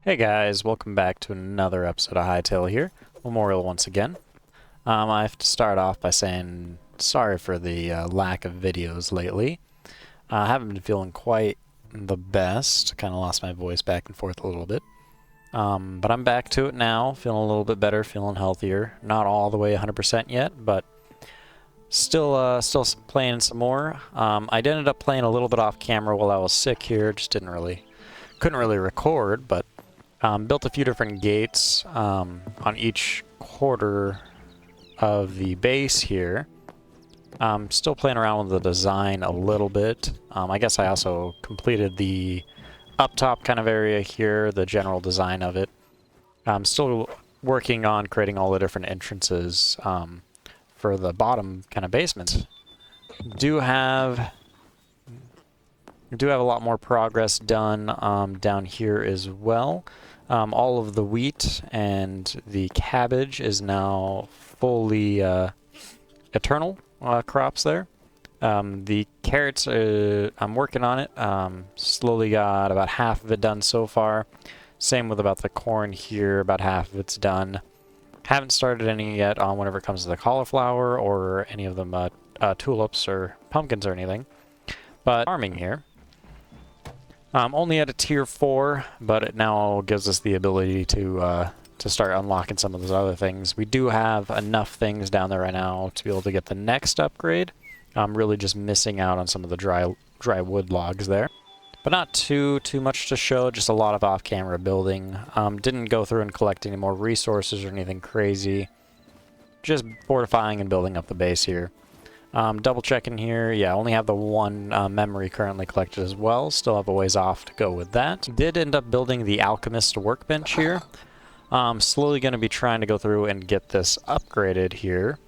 Hey guys, welcome back to another episode of Hytale here. Memorial once again. I have to start off by saying sorry for the lack of videos lately. I haven't been feeling quite the best. Kind of lost my voice back and forth a little bit. But I'm back to it now, feeling a little bit better, feeling healthier. Not all the way 100% yet, but still playing some more. I ended up playing a little bit off camera while I was sick here. Just couldn't really record, but built a few different gates on each quarter of the base here. Still playing around with the design a little bit. I guess I also completed the up top kind of area here, the general design of it. I'm still working on creating all the different entrances for the bottom kind of basements. Do have a lot more progress done down here as well. All of the wheat and the cabbage is now fully eternal crops there. The carrots, I'm working on it. Slowly got about half of it done so far. Same with about the corn here, about half of it's done. Haven't started any yet on whenever it comes to the cauliflower or any of them tulips or pumpkins or anything. But farming here. Only at a tier 4, but it now gives us the ability to start unlocking some of those other things. We do have enough things down there right now to be able to get the next upgrade. I'm really just missing out on some of the dry wood logs there. But not too much to show, just a lot of off-camera building. Didn't go through and collect any more resources or anything crazy. Just fortifying and building up the base here. Double checking here, yeah, only have the one memory currently collected as well. Still have a ways off to go with that. Did end up building the alchemist workbench here. Slowly going to be trying to go through and get this upgraded here.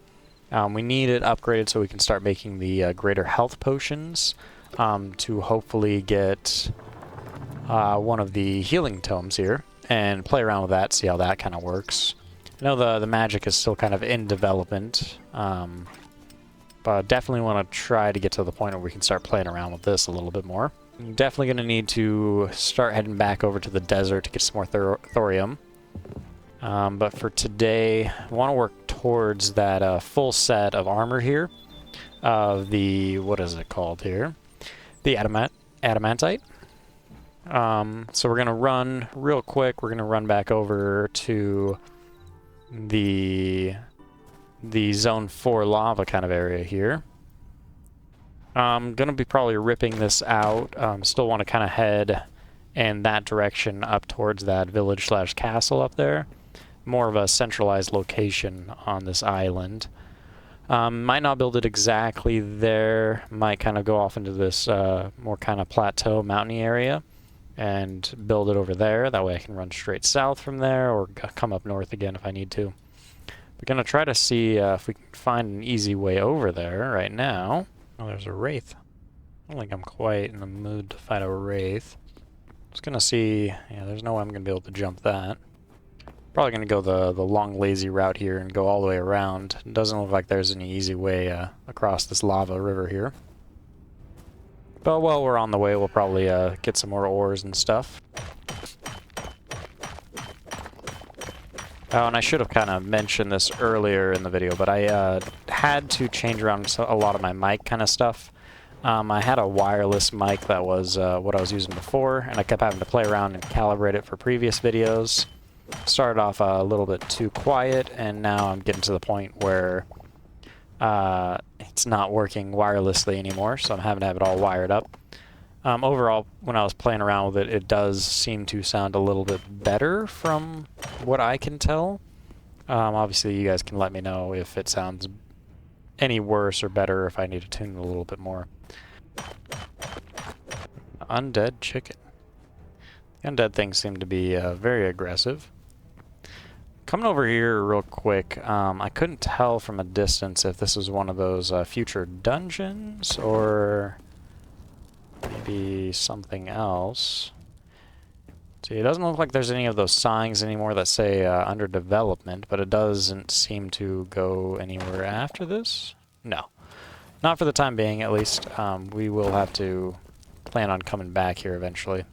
We need it upgraded so we can start making the greater health potions to hopefully get one of the healing tomes here and play around with that, see how that kind of works. I know the magic is still kind of in development. But definitely want to try to get to the point where we can start playing around with this a little bit more. Definitely going to need to start heading back over to the desert to get some more thorium. But for today, I want to work towards that full set of armor here. Of the, what is it called here? The adamantite. So we're going to run real quick. We're going to run back over to the Zone 4 lava kind of area here. I'm going to be probably ripping this out. Still want to kind of head in that direction up towards that village/castle up there. More of a centralized location on this island. Might not build it exactly there. Might kind of go off into this more kind of plateau mountainy area and build it over there. That way I can run straight south from there or come up north again if I need to. We're going to try to see if we can find an easy way over there right now. Oh, there's a wraith. I don't think I'm quite in the mood to fight a wraith. Just going to see... Yeah, there's no way I'm going to be able to jump that. Probably going to go the long, lazy route here and go all the way around. It doesn't look like there's any easy way across this lava river here. But while we're on the way, we'll probably get some more ores and stuff. Oh, and I should have kind of mentioned this earlier in the video, but I had to change around a lot of my mic kind of stuff. I had a wireless mic that was what I was using before, and I kept having to play around and calibrate it for previous videos. Started off a little bit too quiet, and now I'm getting to the point where it's not working wirelessly anymore, so I'm having to have it all wired up. Overall, when I was playing around with it, it does seem to sound a little bit better from what I can tell. Obviously, you guys can let me know if it sounds any worse or better, if I need to tune it a little bit more. Undead chicken. The undead things seem to be very aggressive. Coming over here real quick, I couldn't tell from a distance if this was one of those future dungeons or... maybe something else. See, it doesn't look like there's any of those signs anymore that say under development, but it doesn't seem to go anywhere after this. No. Not for the time being, at least. We will have to plan on coming back here eventually.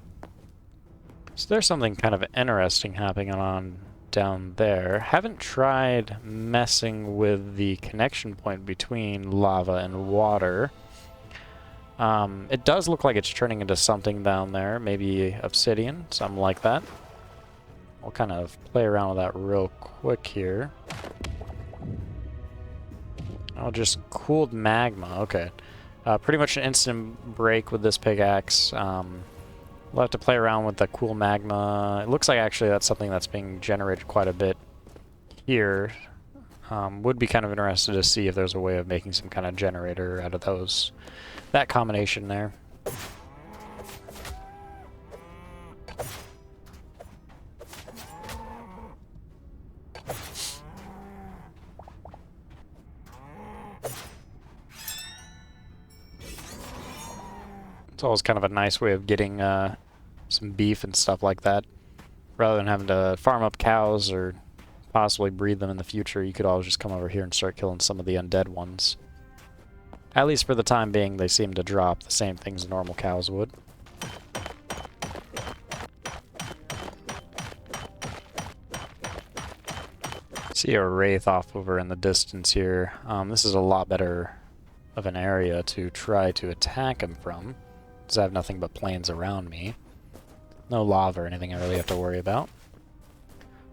So there's something kind of interesting happening on down there. Haven't tried messing with the connection point between lava and water. It does look like it's turning into something down there, maybe obsidian, something like that. We'll kind of play around with that real quick here. Oh, just cooled magma, okay. Pretty much an instant break with this pickaxe. We'll have to play around with the cool magma. It looks like actually that's something that's being generated quite a bit here. Would be kind of interested to see if there's a way of making some kind of generator out of those. That combination there. It's always kind of a nice way of getting some beef and stuff like that. Rather than having to farm up cows or possibly breed them in the future, you could always just come over here and start killing some of the undead ones. At least for the time being, they seem to drop the same things normal cows would. See a wraith off over in the distance here. This is a lot better of an area to try to attack him from, because I have nothing but plains around me. No lava or anything I really have to worry about.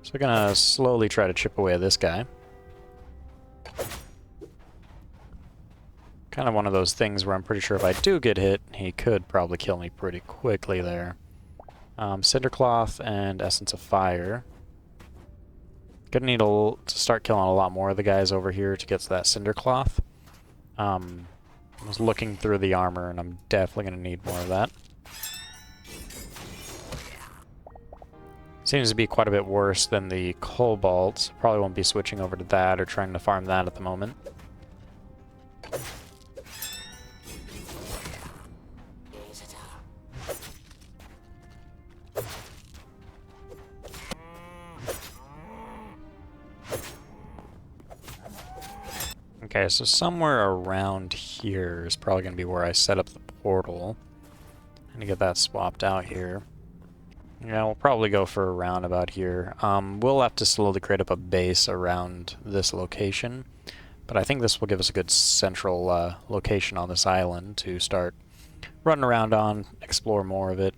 So we're gonna slowly try to chip away at this guy. Kind of one of those things where I'm pretty sure if I do get hit, he could probably kill me pretty quickly there. Cindercloth and Essence of Fire. Gonna need to start killing a lot more of the guys over here to get to that Cindercloth. I was looking through the armor, and I'm definitely gonna need more of that. Seems to be quite a bit worse than the Cobalt. Probably won't be switching over to that or trying to farm that at the moment. Okay, so somewhere around here is probably going to be where I set up the portal. I'm going to get that swapped out here. Yeah, we'll probably go for a roundabout here. We'll have to slowly create up a base around this location, but I think this will give us a good central location on this island to start running around on, explore more of it.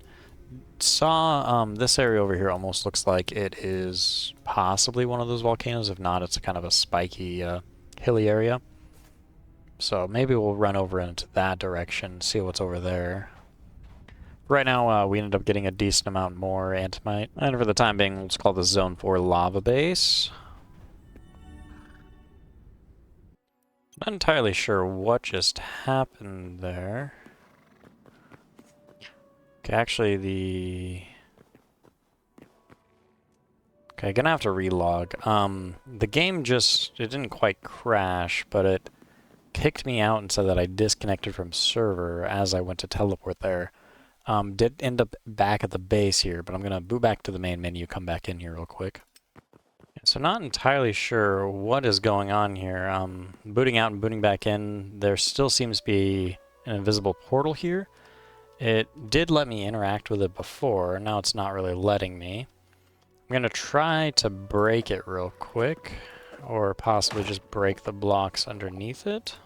Saw this area over here almost looks like it is possibly one of those volcanoes. If not, it's kind of a spiky, hilly area. So maybe we'll run over into that direction, see what's over there. Right now, we ended up getting a decent amount more antimite. And for the time being, let's call this Zone 4 Lava Base. Not entirely sure what just happened there. Okay, actually Okay, gonna have to relog. The game it didn't quite crash, but it kicked me out and said that I disconnected from server as I went to teleport there. Did end up back at the base here, but I'm gonna boot back to the main menu, come back in here real quick. So not entirely sure what is going on here. Booting out and booting back in, there still seems to be an invisible portal here. It did let me interact with it before, now it's not really letting me. I'm gonna try to break it real quick, or possibly just break the blocks underneath it.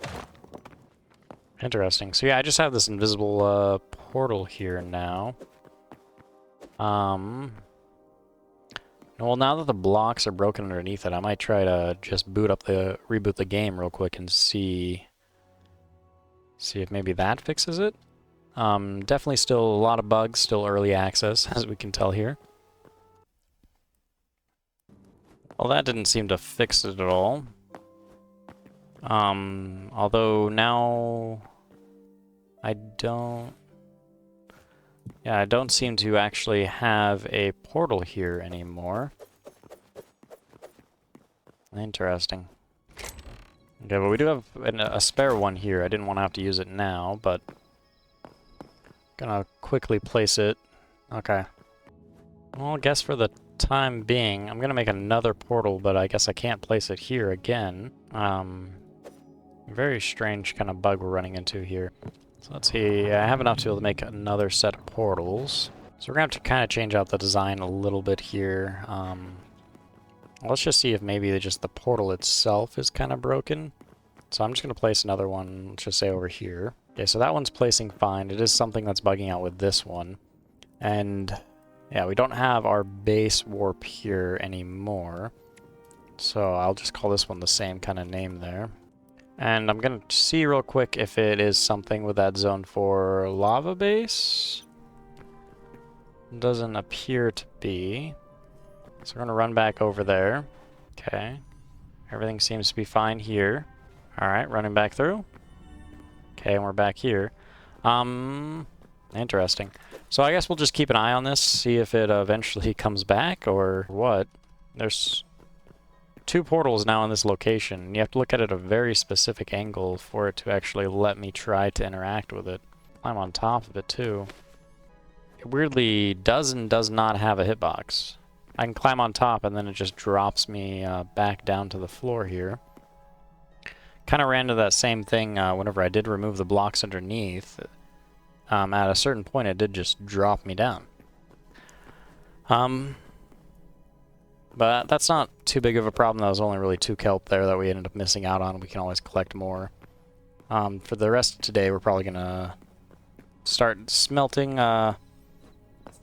Interesting. So yeah, I just have this invisible portal here now. Well, now that the blocks are broken underneath it, I might try to just reboot the game real quick and see if maybe that fixes it. Definitely still a lot of bugs, still early access, as we can tell here. Well, that didn't seem to fix it at all. Although now I don't seem to actually have a portal here anymore. Interesting. Okay, but we do have a spare one here. I didn't want to have to use it now, but gonna quickly place it. Okay. Well, I guess for the time being, I'm gonna make another portal, but I guess I can't place it here again. Very strange kind of bug we're running into here. So let's see, I have enough to be able to make another set of portals. So we're going to have to kind of change out the design a little bit here. Let's just see if maybe just the portal itself is kind of broken. So I'm just going to place another one, let's just say over here. Okay, so that one's placing fine. It is something that's bugging out with this one. And yeah, we don't have our base warp here anymore. So I'll just call this one the same kind of name there. And I'm going to see real quick if it is something with that zone 4 lava base. Doesn't appear to be. So we're going to run back over there. Okay. Everything seems to be fine here. Alright, running back through. Okay, and we're back here. Interesting. So I guess we'll just keep an eye on this, see if it eventually comes back or what. There's 2 portals now in this location. You have to look at it at a very specific angle for it to actually let me try to interact with it. I'm on top of it too. It weirdly does and does not have a hitbox. I can climb on top and then it just drops me back down to the floor here. Kind of ran into that same thing whenever I did remove the blocks underneath. At a certain point it did just drop me down. But that's not too big of a problem. That was only really 2 kelp there that we ended up missing out on. We can always collect more. For the rest of today we're probably going to start smelting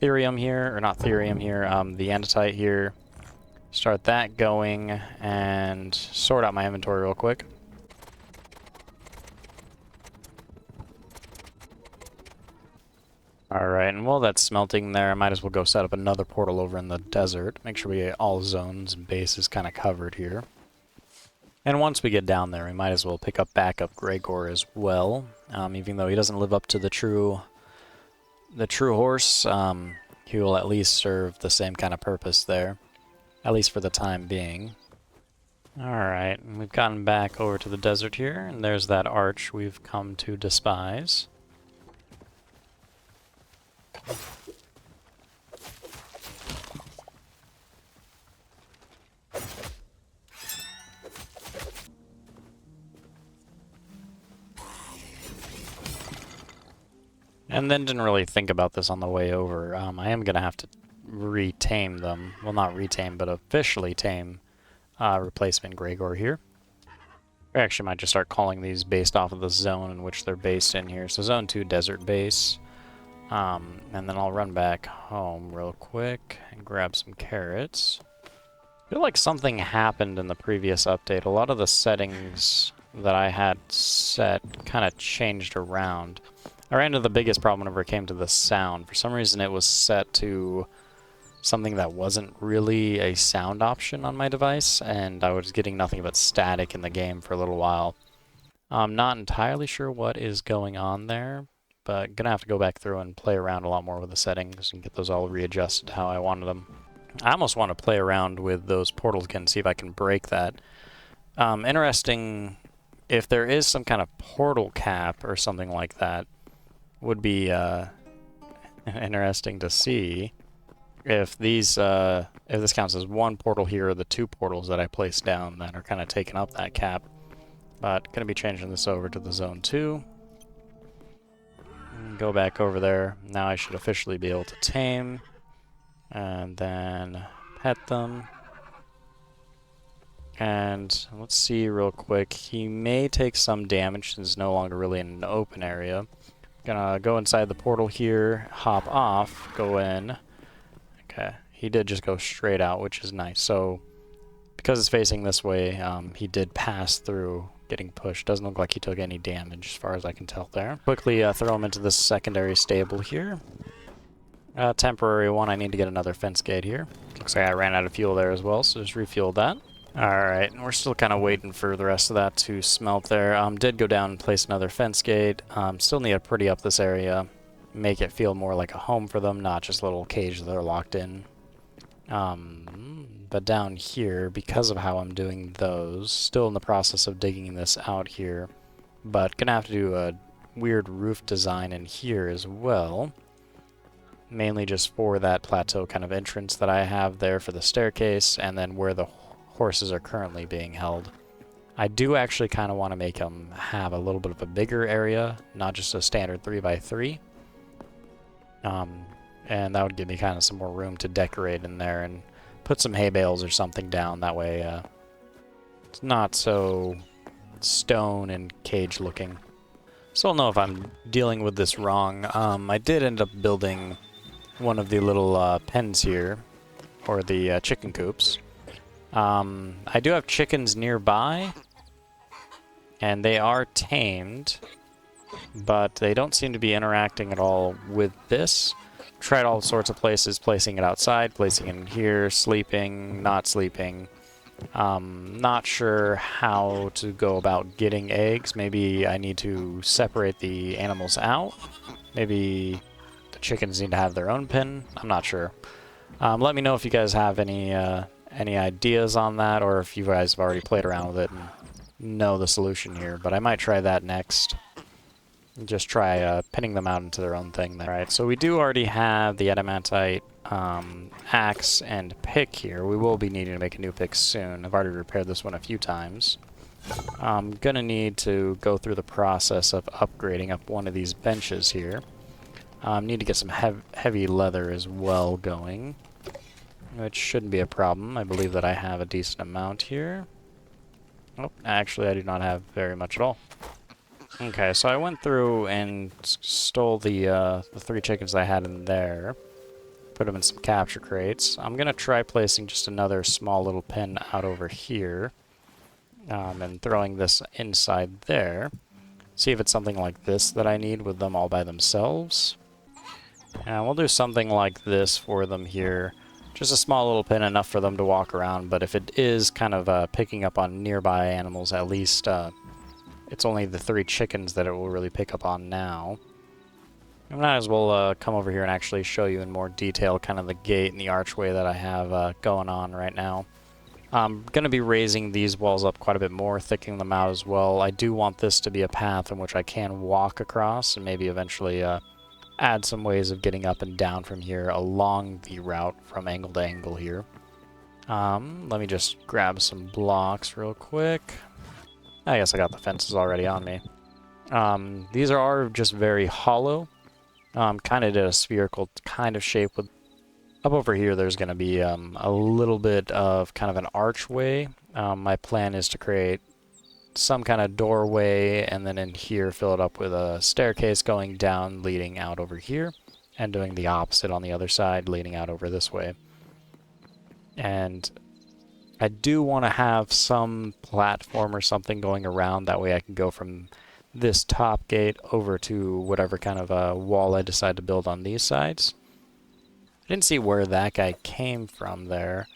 therium here, or not therium here, the andesite here. Start that going and sort out my inventory real quick. Alright, and while that's smelting there, I might as well go set up another portal over in the desert. Make sure we get all zones and bases kind of covered here. And once we get down there, we might as well pick up backup Gregor as well. Even though he doesn't live up to the true horse, he will at least serve the same kind of purpose there. At least for the time being. Alright, and we've gotten back over to the desert here, and there's that arch we've come to despise. And then didn't really think about this on the way over. I am going to have to retame them. Well, not retame, but officially tame replacement Gregor here. We actually might just start calling these based off of the zone in which they're based in here. So Zone 2 Desert Base. And then I'll run back home real quick and grab some carrots. I feel like something happened in the previous update. A lot of the settings that I had set kind of changed around. I ran into the biggest problem whenever it came to the sound. For some reason it was set to something that wasn't really a sound option on my device, and I was getting nothing but static in the game for a little while. I'm not entirely sure what is going on there, but gonna have to go back through and play around a lot more with the settings and get those all readjusted how I wanted them. I almost want to play around with those portals again, see if I can break that. Interesting, if there is some kind of portal cap or something like that, would be interesting to see if these if this counts as 1 portal here or the 2 portals that I placed down that are kind of taking up that cap. But gonna be changing this over to the Zone 2. Go back over there. Now I should officially be able to tame and then pet them. And let's see real quick. He may take some damage since he's no longer really in an open area. Gonna go inside the portal here, hop off, go in. Okay, he did just go straight out, which is nice. So, because it's facing this way, he did pass through getting pushed. Doesn't look like he took any damage as far as I can tell there. Quickly throw him into this secondary stable here. Temporary one, I need to get another fence gate here. Looks like I ran out of fuel there as well, so just refuel that. Alright, and we're still kind of waiting for the rest of that to smelt there. Did go down and place another fence gate. Still need to pretty up this area. Make it feel more like a home for them, not just a little cage that they're locked in. But down here, because of how I'm doing those, still in the process of digging this out here, but gonna have to do a weird roof design in here as well. Mainly just for that plateau kind of entrance that I have there for the staircase, and then where the horses are currently being held. I do actually kind of want to make them have a little bit of a bigger area, not just a standard 3x3. And that would give me kind of some more room to decorate in there and put some hay bales or something down. That way it's not so stone and cage looking. So I'll know if I'm dealing with this wrong. I did end up building one of the little pens here, or the chicken coops. I do have chickens nearby, and they are tamed, but they don't seem to be interacting at all with this. Tried all sorts of places, placing it outside, placing it in here, sleeping, not sleeping. Not sure how to go about getting eggs. Maybe I need to separate the animals out. Maybe the chickens need to have their own pen. I'm not sure. Let me know if you guys have any ideas on that, or if you guys have already played around with it and know the solution here. But I might try that next. Just try pinning them out into their own thing there. Alright, so we do already have the adamantite axe and pick here. We will be needing to make a new pick soon. I've already repaired this one a few times. I'm gonna need to go through the process of upgrading up one of these benches here. Need to get some heavy leather as well going, which shouldn't be a problem. I believe that I have a decent amount here. Oh, actually I do not have very much at all. Okay, so I went through and stole the 3 chickens I had in there. Put them in some capture crates. I'm going to try placing just another small little pen out over here. And throwing this inside there. See if it's something like this that I need with them all by themselves. And we'll do something like this for them here. Just a small little pen, enough for them to walk around. But if it is kind of picking up on nearby animals, at least it's only the 3 chickens that it will really pick up on now. I might as well come over here and actually show you in more detail kind of the gate and the archway that I have going on right now. I'm going to be raising these walls up quite a bit more, thickening them out as well. I do want this to be a path in which I can walk across and maybe eventually add some ways of getting up and down from here along the route from angle to angle here. Let me just grab some blocks real quick. I guess I got the fences already on me. These are just very hollow. Kind of did a spherical kind of shape with... Up over here there's going to be a little bit of kind of an archway. My plan is to create some kind of doorway and then in here fill it up with a staircase going down leading out over here and doing the opposite on the other side leading out over this way. And I do want to have some platform or something going around, that way I can go from this top gate over to whatever kind of wall I decide to build on these sides. I didn't see where that guy came from there.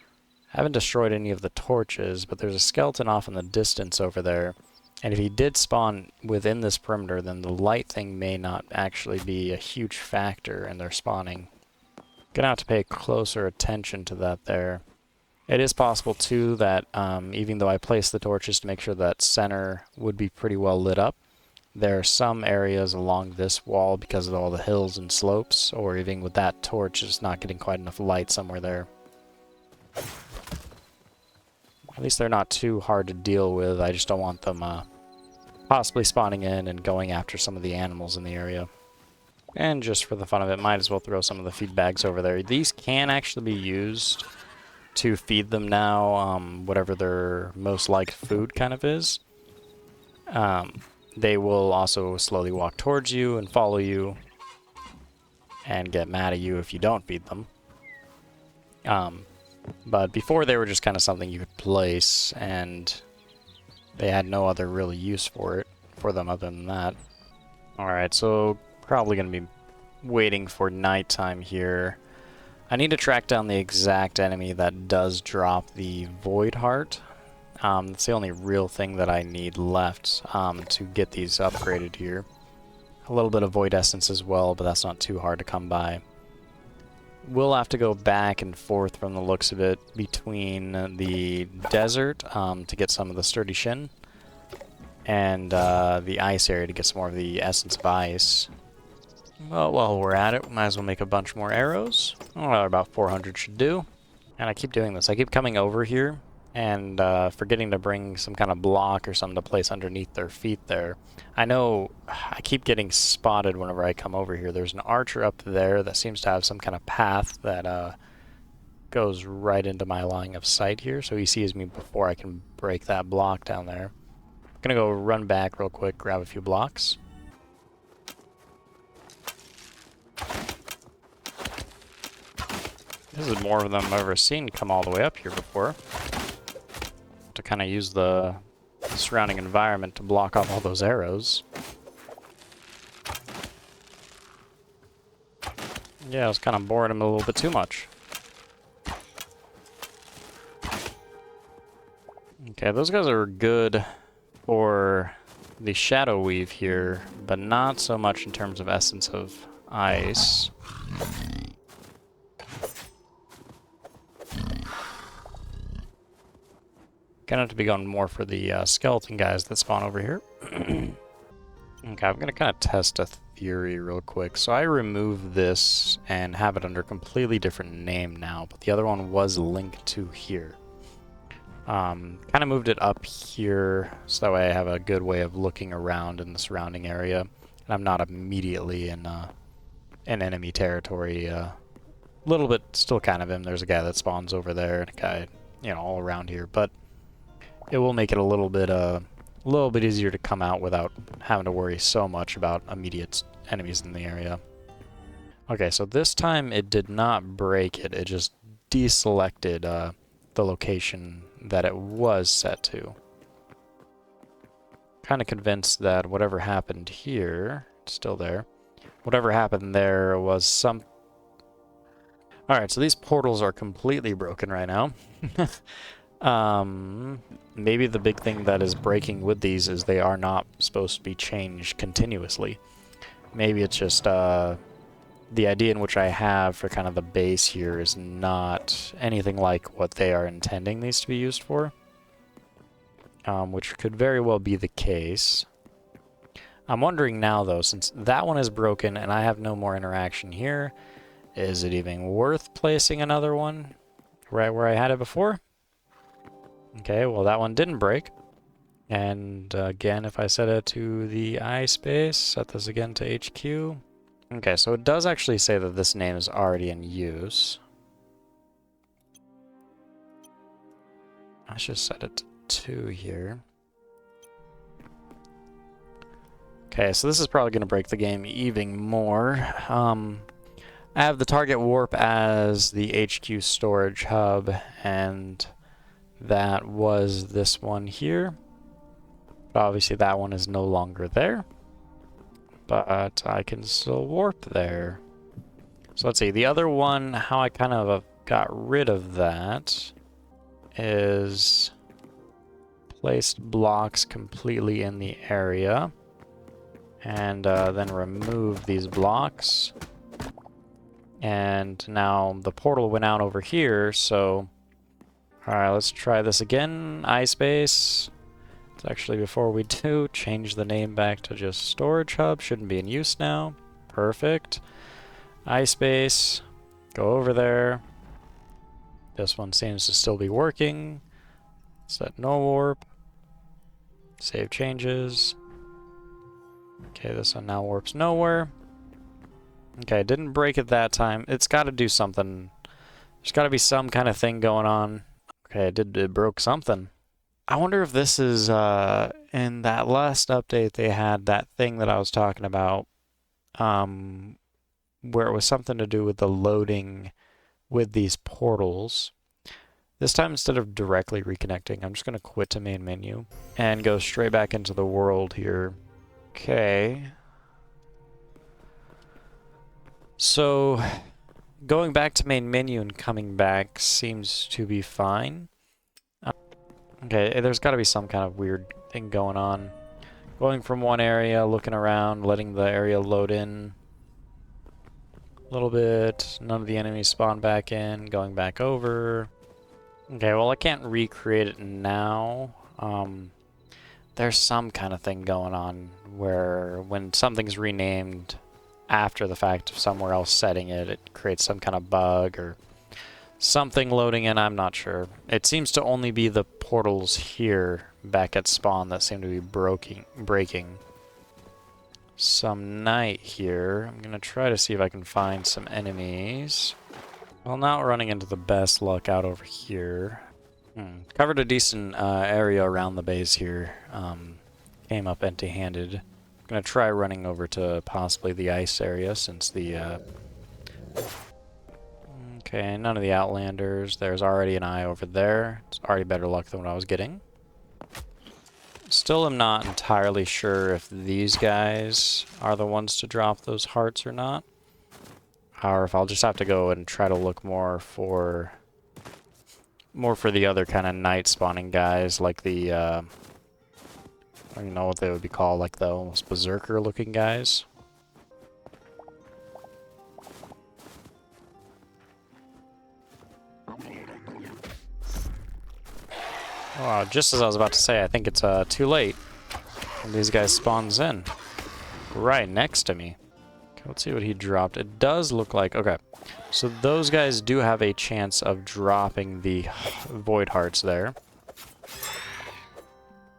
I haven't destroyed any of the torches, but there's a skeleton off in the distance over there. And if he did spawn within this perimeter, then the light thing may not actually be a huge factor in their spawning. Gonna have to pay closer attention to that there. It is possible too that even though I placed the torches to make sure that center would be pretty well lit up, there are some areas along this wall because of all the hills and slopes, or even with that torch just not getting quite enough light somewhere there. At least they're not too hard to deal with. I just don't want them possibly spawning in and going after some of the animals in the area. And just for the fun of it, might as well throw some of the feed bags over there. These can actually be used to feed them now, whatever their most liked food kind of is. They will also slowly walk towards you and follow you and get mad at you if you don't feed them. But before they were just kind of something you could place, and they had no other real use for them other than that. Alright, so probably going to be waiting for nighttime here. I need to track down the exact enemy that does drop the Void Heart. That's the only real thing that I need left to get these upgraded here. A little bit of Void Essence as well, but that's not too hard to come by. We'll have to go back and forth from the looks of it between the desert to get some of the Sturdy Shin and the ice area to get some more of the Essence of Ice. Well, while we're at it, we might as well make a bunch more arrows. Oh, about 400 should do. And I keep doing this. I keep coming over here and forgetting to bring some kind of block or something to place underneath their feet there. I know I keep getting spotted whenever I come over here. There's an archer up there that seems to have some kind of path that goes right into my line of sight here, so he sees me before I can break that block down there. I'm gonna go run back real quick, grab a few blocks. This is more of them I've ever seen come all the way up here before. To kind of use the surrounding environment to block off all those arrows. Yeah, I was kind of boring him a little bit too much. Okay, those guys are good for the Shadow Weave here, but not so much in terms of Essence of Ice. Gonna have to be going more for the skeleton guys that spawn over here. Okay, I'm gonna kind of test a theory real quick. So I remove this and have it under a completely different name now, but the other one was linked to here. Kind of moved it up here so that way I have a good way of looking around in the surrounding area, and I'm not immediately in enemy territory. A little bit still kind of am. There's a guy that spawns over there and a guy, you know, all around here, but it will make it a little bit easier to come out without having to worry so much about immediate enemies in the area. Okay, so this time it did not break it. It just deselected the location that it was set to. Kind of convinced that whatever happened here, it's still there. Whatever happened there was some... Alright, so these portals are completely broken right now. Maybe the big thing that is breaking with these is they are not supposed to be changed continuously. Maybe it's just the idea in which I have for kind of the base here is not anything like what they are intending these to be used for. Which could very well be the case. I'm wondering now though, since that one is broken and I have no more interaction here, is it even worth placing another one right where I had it before? Okay, well that one didn't break. And again, if I set it to the I space, set this again to HQ. Okay, so it does actually say that this name is already in use. I should set it to 2 here. Okay, so this is probably going to break the game even more. I have the target warp as the HQ storage hub, and that was this one here. But obviously that one is no longer there. But I can still warp there. So let's see, the other one, how I kind of got rid of that is placed blocks completely in the area. And then remove these blocks. And now the portal went out over here, so... Alright, let's try this again. iSpace. It's actually, before we do, change the name back to just Storage Hub. Shouldn't be in use now. Perfect. iSpace. Go over there. This one seems to still be working. Set no warp. Save changes. Okay, this one now warps nowhere. Okay, didn't break it that time. It's got to do something. There's got to be some kind of thing going on. Okay, it broke something. I wonder if this is, in that last update they had that thing that I was talking about, where it was something to do with the loading with these portals. This time, instead of directly reconnecting, I'm just going to quit to main menu and go straight back into the world here. Okay. So, going back to main menu and coming back seems to be fine. Okay, there's got to be some kind of weird thing going on. Going from one area, looking around, letting the area load in a little bit. None of the enemies spawn back in. Going back over. Okay, well I can't recreate it now. There's some kind of thing going on where when something's renamed after the fact of somewhere else setting it, it creates some kind of bug or something loading in, I'm not sure. It seems to only be the portals here back at spawn that seem to be breaking. Some night here. I'm gonna try to see if I can find some enemies. Well, not running into the best luck out over here. Covered a decent area around the base here. Came up empty-handed. Gonna try running over to possibly the ice area since the okay, none of the Outlanders. There's already an eye over there. It's already better luck than what I was getting. Still am not entirely sure if these guys are the ones to drop those hearts or not. Or if I'll just have to go and try to look more for the other kind of night spawning guys, like the I don't even know what they would be called, like the almost berserker looking guys. Oh, just as I was about to say, I think it's too late. And these guys spawns in right next to me. Okay, let's see what he dropped. It does look like, okay, so those guys do have a chance of dropping the void hearts there.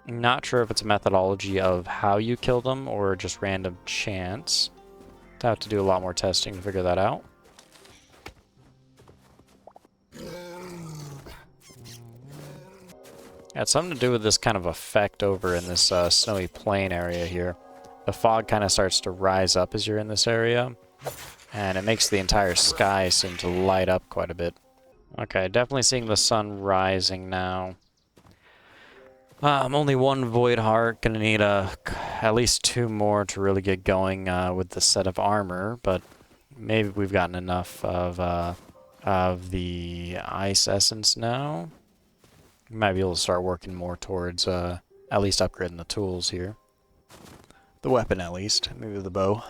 Not sure if it's a methodology of how you kill them or just random chance. I'll have to do a lot more testing to figure that out. Yeah, it's something to do with this kind of effect over in this snowy plain area here. The fog kind of starts to rise up as you're in this area, and it makes the entire sky seem to light up quite a bit. Okay, definitely seeing the sun rising now. I'm only one void heart, gonna need at least 2 more to really get going with the set of armor, but maybe we've gotten enough of the ice essence now. Might be able to start working more towards at least upgrading the tools here. The weapon at least, maybe the bow.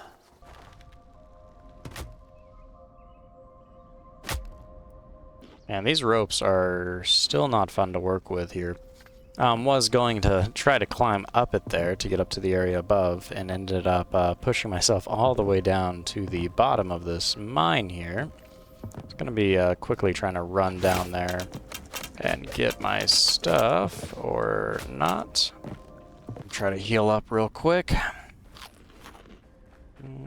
And these ropes are still not fun to work with here. Was going to try to climb up it there to get up to the area above, and ended up pushing myself all the way down to the bottom of this mine here. It's going to be quickly trying to run down there and get my stuff, or not. Try to heal up real quick.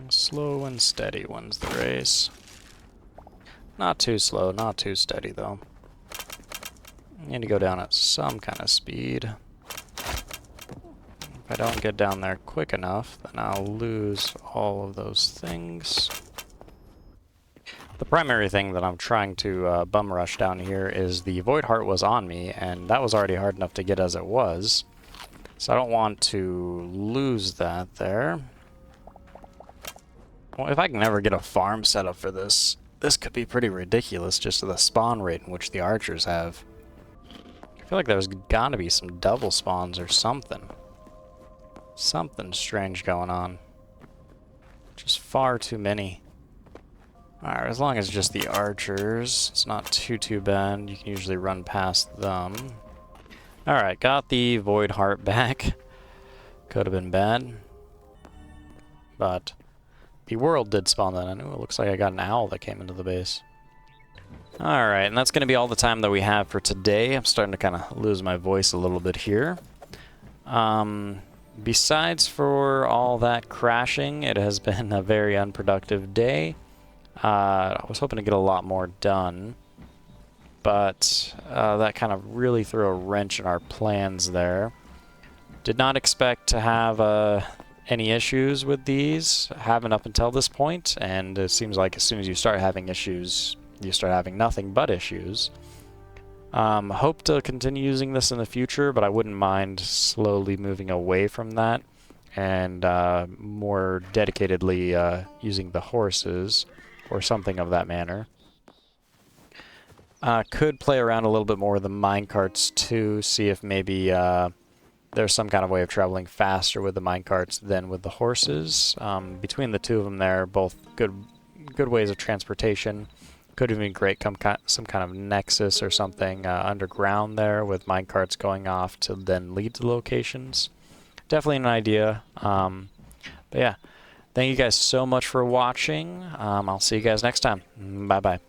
Slow and steady wins the race. Not too slow, not too steady though. Need to go down at some kind of speed. If I don't get down there quick enough, then I'll lose all of those things. The primary thing that I'm trying to bum rush down here is the Void Heart was on me, and that was already hard enough to get as it was. So I don't want to lose that there. Well, if I can ever get a farm set up for this, this could be pretty ridiculous just to the spawn rate in which the archers have. I feel like there's gotta be some double spawns or something. Something strange going on. Just far too many. Alright, as long as just the archers, it's not too bad. You can usually run past them. Alright, got the Void Heart back. Could have been bad. But the world did spawn that. I know it looks like I got an owl that came into the base. Alright, and that's going to be all the time that we have for today. I'm starting to kind of lose my voice a little bit here. Besides for all that crashing, it has been a very unproductive day. I was hoping to get a lot more done, but that kind of really threw a wrench in our plans there. Did not expect to have any issues with these, haven't up until this point, and it seems like as soon as you start having issues, you start having nothing but issues. Hope to continue using this in the future, but I wouldn't mind slowly moving away from that and more dedicatedly using the horses or something of that manner. Could play around a little bit more with the minecarts too, see if maybe there's some kind of way of traveling faster with the minecarts than with the horses. Between the two of them there, both good ways of transportation. Could even be great, some kind of nexus or something underground there with minecarts going off to then lead to locations. Definitely an idea. But yeah, thank you guys so much for watching. I'll see you guys next time. Bye-bye.